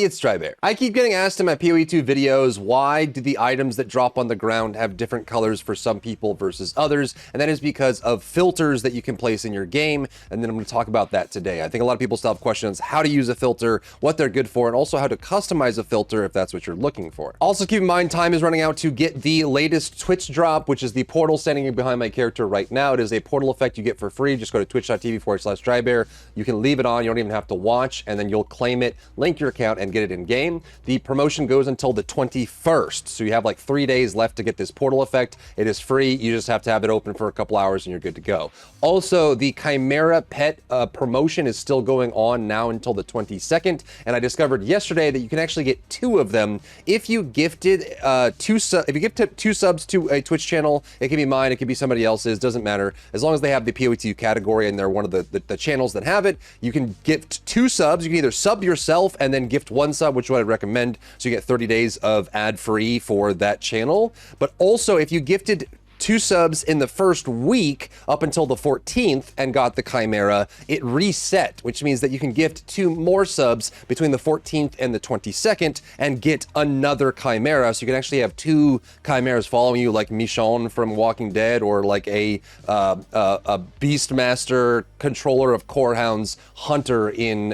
everybody, it's Drybear. I keep getting asked in my PoE2 videos, why do the items that drop on the ground have different colors for some people versus others? And that is because of filters that you can place in your game. And then I'm going to talk about that today. I think a lot of people still have questions how to use a filter, what they're good for, and also how to customize a filter if that's what you're looking for. Also keep in mind, time is running out to get the latest Twitch drop, which is the portal standing behind my character right now. It is a portal effect you get for free. Just go to twitch.tv/Drybear. You can leave it on. You don't even have to watch, and then you'll claim it, link your account, and get it in game. The promotion goes until the 21st, so you have like 3 days left to get this portal effect. It is free. You just have to have it open for a couple hours and you're good to go. Also, the Chimera pet promotion is still going on now until the 22nd, and I discovered yesterday that you can actually get 2 of them if you gifted if you gift 2 subs to a Twitch channel. It can be mine, it can be somebody else's, doesn't matter. As long as they have the PoE2 category and they're one of the channels that have it, you can gift 2 subs. You can either sub yourself and then gift 1 sub, which is what I'd recommend, so you get 30 days of ad-free for that channel. But also, if you gifted 2 subs in the first week up until the 14th and got the Chimera, it reset, which means that you can gift 2 more subs between the 14th and the 22nd and get another Chimera. So you can actually have 2 Chimeras following you, like Michonne from Walking Dead, or like a Beastmaster controller of Corehounds hunter in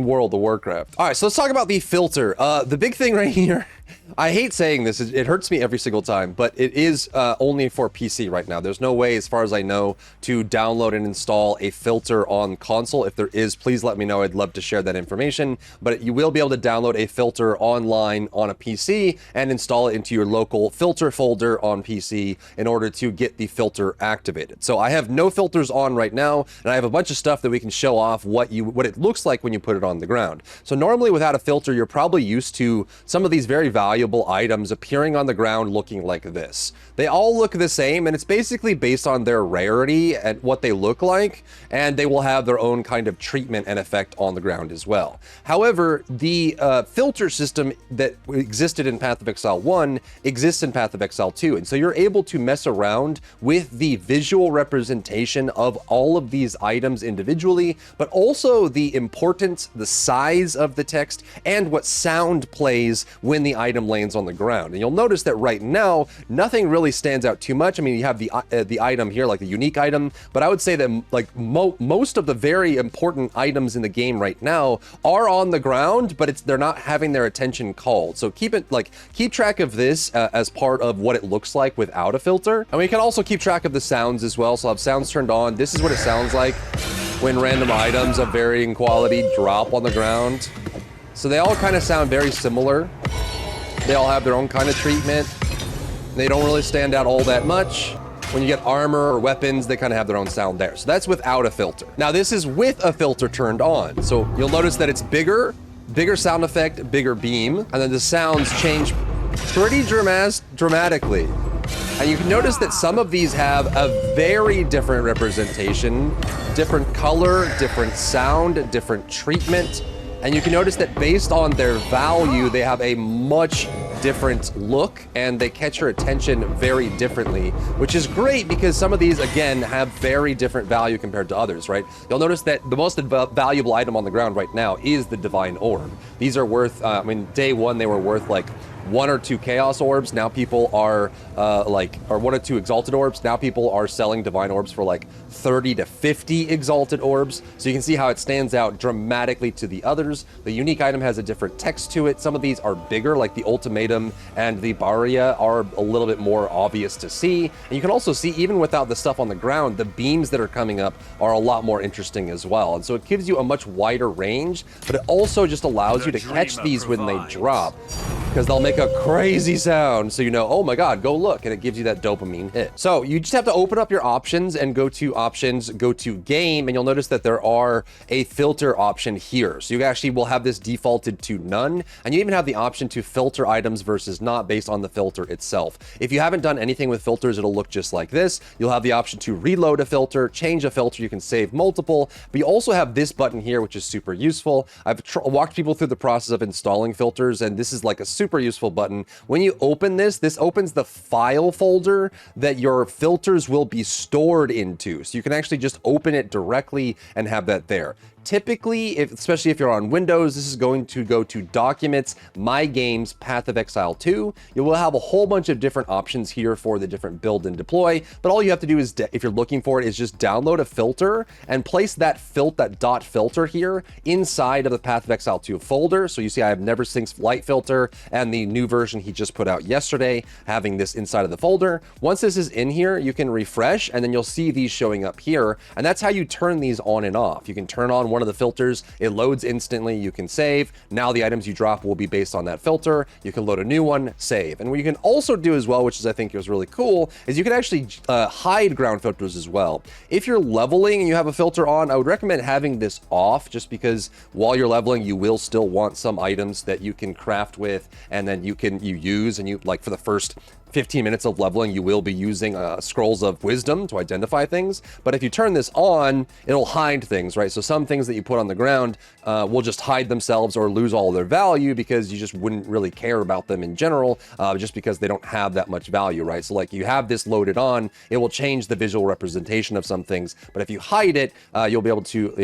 World of Warcraft. All right, so let's talk about the filter. The big thing right here, I hate saying this, it hurts me every single time, but it is only for PC right now. There's no way, as far as I know, to download and install a filter on console. If there is, please let me know. I'd love to share that information. But you will be able to download a filter online on a PC and install it into your local filter folder on PC in order to get the filter activated. So I have no filters on right now, and I have a bunch of stuff that we can show off what it looks like when you put it on the ground. So normally without a filter, you're probably used to some of these very valuable items appearing on the ground looking like this. They all look the same, and it's basically based on their rarity and what they look like, and they will have their own kind of treatment and effect on the ground as well. However, the filter system that existed in Path of Exile 1 exists in Path of Exile 2, and so you're able to mess around with the visual representation of all of these items individually, but also the importance, the size of the text, and what sound plays when the item lands on the ground. And you'll notice that right now, nothing really stands out too much. I mean, you have the item here, like the unique item, but I would say that like most of the very important items in the game right now are on the ground, but they're not having their attention called. So keep track of this as part of what it looks like without a filter. And we can also keep track of the sounds as well. So I'll have sounds turned on. This is what it sounds like when random items of varying quality drop on the ground. So they all kind of sound very similar. They all have their own kind of treatment. They don't really stand out all that much. When you get armor or weapons, they kind of have their own sound there. So that's without a filter. Now this is with a filter turned on. So you'll notice that it's bigger sound effect, bigger beam, and then the sounds change pretty dramatically. And you can notice that some of these have a very different representation, different color, different sound, different treatment. And you can notice that based on their value, they have a much different look and they catch your attention very differently, which is great because some of these, again, have very different value compared to others, right? You'll notice that the most valuable item on the ground right now is the Divine Orb. These are worth, I mean, day 1, they were worth like 1 or 2 Chaos Orbs. Now people are or 1 or 2 Exalted Orbs. Now people are selling Divine Orbs for like 30 to 50 Exalted Orbs. So you can see how it stands out dramatically to the others. The unique item has a different text to it. Some of these are bigger, like the Ultimatum and the Barria are a little bit more obvious to see. And you can also see, even without the stuff on the ground, the beams that are coming up are a lot more interesting as well. And so it gives you a much wider range, but it also just allows you to catch these when they drop, because they'll make a crazy sound, so you know, oh my god, go look, and it gives you that dopamine hit. So you just have to open up your options and go to options, go to game, and you'll notice that there are a filter option here. So you actually will have this defaulted to none, and you even have the option to filter items versus not based on the filter itself. If you haven't done anything with filters, it'll look just like this. You'll have the option to reload a filter, change a filter, you can save multiple, but you also have this button here, which is super useful. I've walked people through the process of installing filters, and this is like a super useful button. When you open this opens the file folder that your filters will be stored into. So you can actually just open it directly and have that there. typically, especially if you're on Windows, this is going to go to Documents, My Games, Path of Exile 2. You will have a whole bunch of different options here for the different build and deploy, but all you have to do is, if you're looking for it, is just download a filter and place that dot filter here inside of the Path of Exile 2 folder. So you see I have NeverSync's light filter and the new version he just put out yesterday, having this inside of the folder. Once this is in here, you can refresh and then you'll see these showing up here. And that's how you turn these on and off. You can turn on one of the filters, it loads instantly, you can save. Now the items you drop will be based on that filter. You can load a new one, save. And what you can also do as well, which is I think was really cool, is you can actually hide ground filters as well. If you're leveling and you have a filter on, I would recommend having this off, just because while you're leveling, you will still want some items that you can craft with, and then you use, and you, like, for the first 15 minutes of leveling, you will be using scrolls of wisdom to identify things. But if you turn this on, it'll hide things, right? So some things that you put on the ground will just hide themselves or lose all their value because you just wouldn't really care about them in general, just because they don't have that much value, right? So like you have this loaded on, it will change the visual representation of some things. But if you hide it, you'll be able to,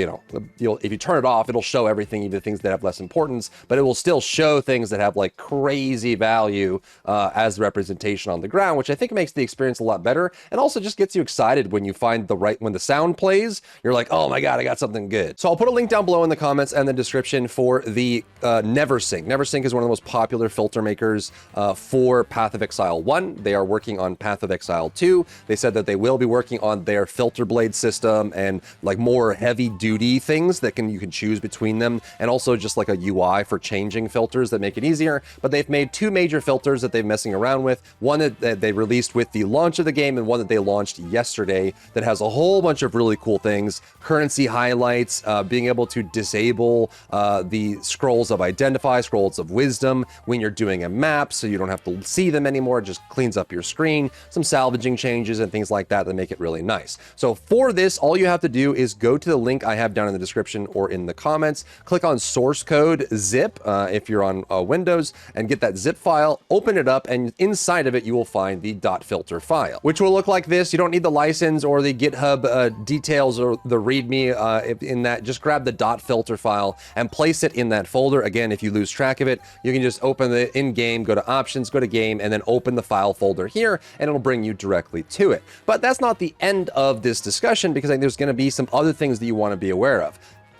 if you turn it off, it'll show everything, even things that have less importance, but it will still show things that have like crazy value as representation on the ground, which I think makes the experience a lot better, and also just gets you excited when you find when the sound plays, you're like, oh my god, I got something good. So I'll put a link down below in the comments and the description for the NeverSync. NeverSync is one of the most popular filter makers for Path of Exile 1. They are working on Path of Exile 2. They said that they will be working on their filter blade system and like more heavy duty things that you can choose between them, and also just like a UI for changing filters that make it easier. But they've made two major filters that they're messing around with. One that they released with the launch of the game, and one that they launched yesterday that has a whole bunch of really cool things. Currency highlights, being able to disable the scrolls of identify, scrolls of wisdom when you're doing a map, so you don't have to see them anymore. It just cleans up your screen. Some salvaging changes and things like that make it really nice. So for this, all you have to do is go to the link I have down in the description or in the comments, click on source code zip if you're on Windows, and get that zip file, open it up, and inside of it you will find the .filter file, which will look like this. You don't need the license or the GitHub details or the README in that. Just grab the .filter file and place it in that folder. Again, if you lose track of it, you can just open the in-game, go to options, go to game, and then open the file folder here, and it'll bring you directly to it. But that's not the end of this discussion, because I think there's going to be some other things that you want to be aware of.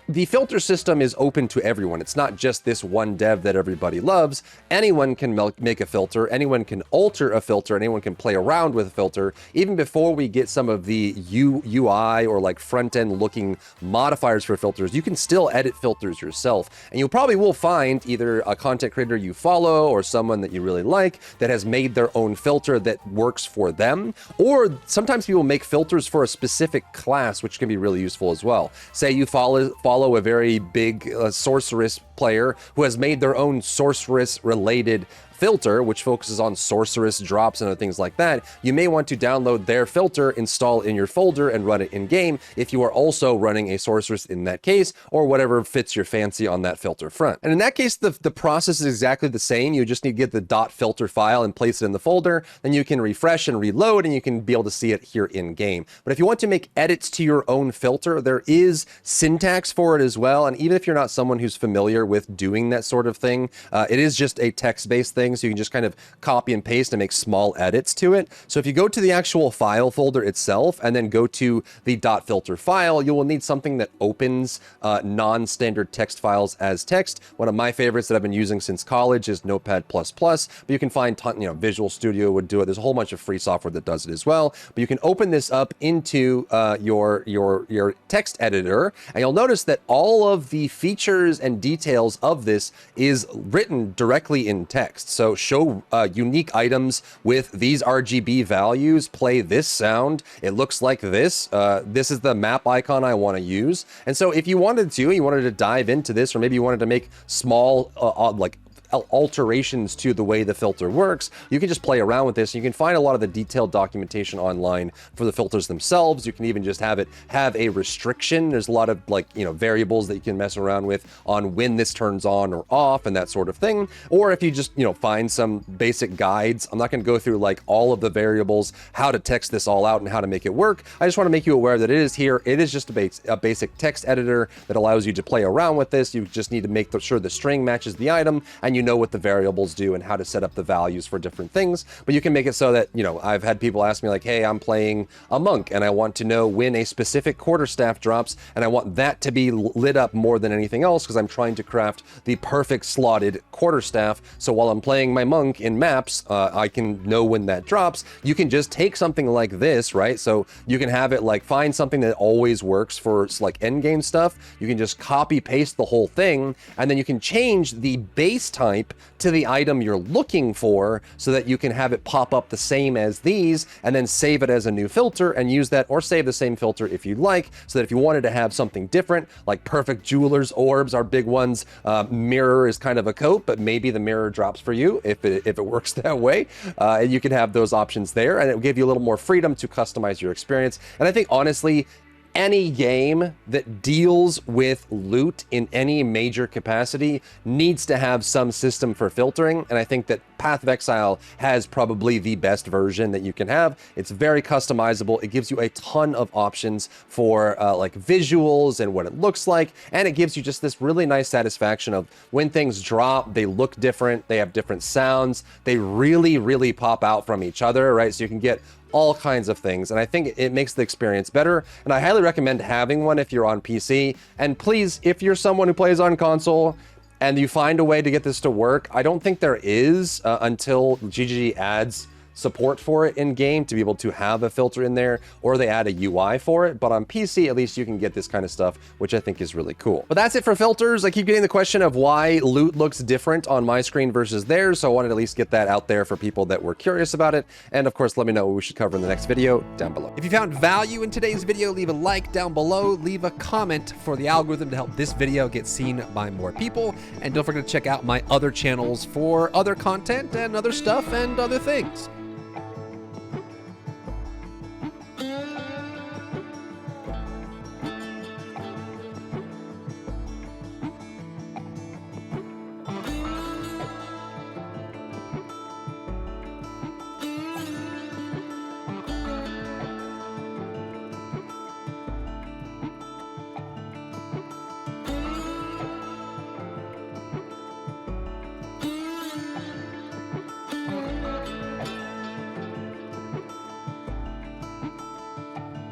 The filter system is open to everyone. It's not just this one dev that everybody loves. Anyone can make a filter, anyone can alter a filter, anyone can play around with a filter. Even before we get some of the UI or like front-end looking modifiers for filters, you can still edit filters yourself. And you probably will find either a content creator you follow or someone that you really like that has made their own filter that works for them. Or sometimes people make filters for a specific class, which can be really useful as well. Say you follow a very big sorceress player who has made their own sorceress related filter, which focuses on sorceress drops and other things like that. You may want to download their filter, install in your folder, and run it in game if you are also running a sorceress in that case, or whatever fits your fancy on that filter front. And in that case, the process is exactly the same. You just need to get the .filter file and place it in the folder. Then you can refresh and reload, and you can be able to see it here in game. But if you want to make edits to your own filter, there is syntax for it as well. And even if you're not someone who's familiar with doing that sort of thing, it is just a text-based thing. So you can just kind of copy and paste and make small edits to it. So if you go to the actual file folder itself and then go to the .filter file, you will need something that opens non-standard text files as text. One of my favorites that I've been using since college is Notepad++, but you can find Visual Studio would do it. There's a whole bunch of free software that does it as well. But you can open this up into your text editor, and you'll notice that all of the features and details of this is written directly in text. So show unique items with these RGB values, play this sound, it looks like this. This is the map icon I want to use. And so if you wanted to dive into this, or maybe you wanted to make small like alterations to the way the filter works, you can just play around with this. You can find a lot of the detailed documentation online for the filters themselves. You can even just have it have a restriction. There's a lot of like, you know, variables that you can mess around with on when this turns on or off and that sort of thing. Or if you just, you know, find some basic guides. I'm not going to go through like all of the variables, how to text this all out and how to make it work. I just want to make you aware that it is here. It is just a basic text editor that allows you to play around with this. You just need to make sure the string matches the item and you know what the variables do and how to set up the values for different things. But you can make it so that, you know, I've had people ask me like, hey, I'm playing a monk and I want to know when a specific quarterstaff drops and I want that to be lit up more than anything else because I'm trying to craft the perfect slotted quarterstaff. So while I'm playing my monk in maps, I can know when that drops. You can just take something like this, right? So you can have it like find something that always works for like end game stuff. You can just copy paste the whole thing and then you can change the base type to the item you're looking for so that you can have it pop up the same as these and then save it as a new filter and use that, or save the same filter if you'd like, so that if you wanted to have something different, like perfect jeweler's orbs are big ones, mirror is kind of a coat, but maybe the mirror drops for you if it works that way. And you can have those options there and it will give you a little more freedom to customize your experience. And I think honestly, any game that deals with loot in any major capacity needs to have some system for filtering. And I think that Path of Exile has probably the best version that you can have. It's very customizable. It gives you a ton of options for like visuals and what it looks like. And it gives you just this really nice satisfaction of when things drop, they look different. They have different sounds. They really, really pop out from each other, right? So you can get all kinds of things, and I think it makes the experience better, and I highly recommend having one if you're on PC. And please, if you're someone who plays on console and you find a way to get this to work, I don't think there is until GGG adds support for it in game to be able to have a filter in there, or they add a UI for it. But on PC, at least you can get this kind of stuff, which I think is really cool. But that's it for filters. I keep getting the question of why loot looks different on my screen versus theirs, so I wanted to at least get that out there for people that were curious about it. And of course, let me know what we should cover in the next video down below. If you found value in today's video, leave a like down below, leave a comment for the algorithm to help this video get seen by more people, and don't forget to check out my other channels for other content and other stuff and other things.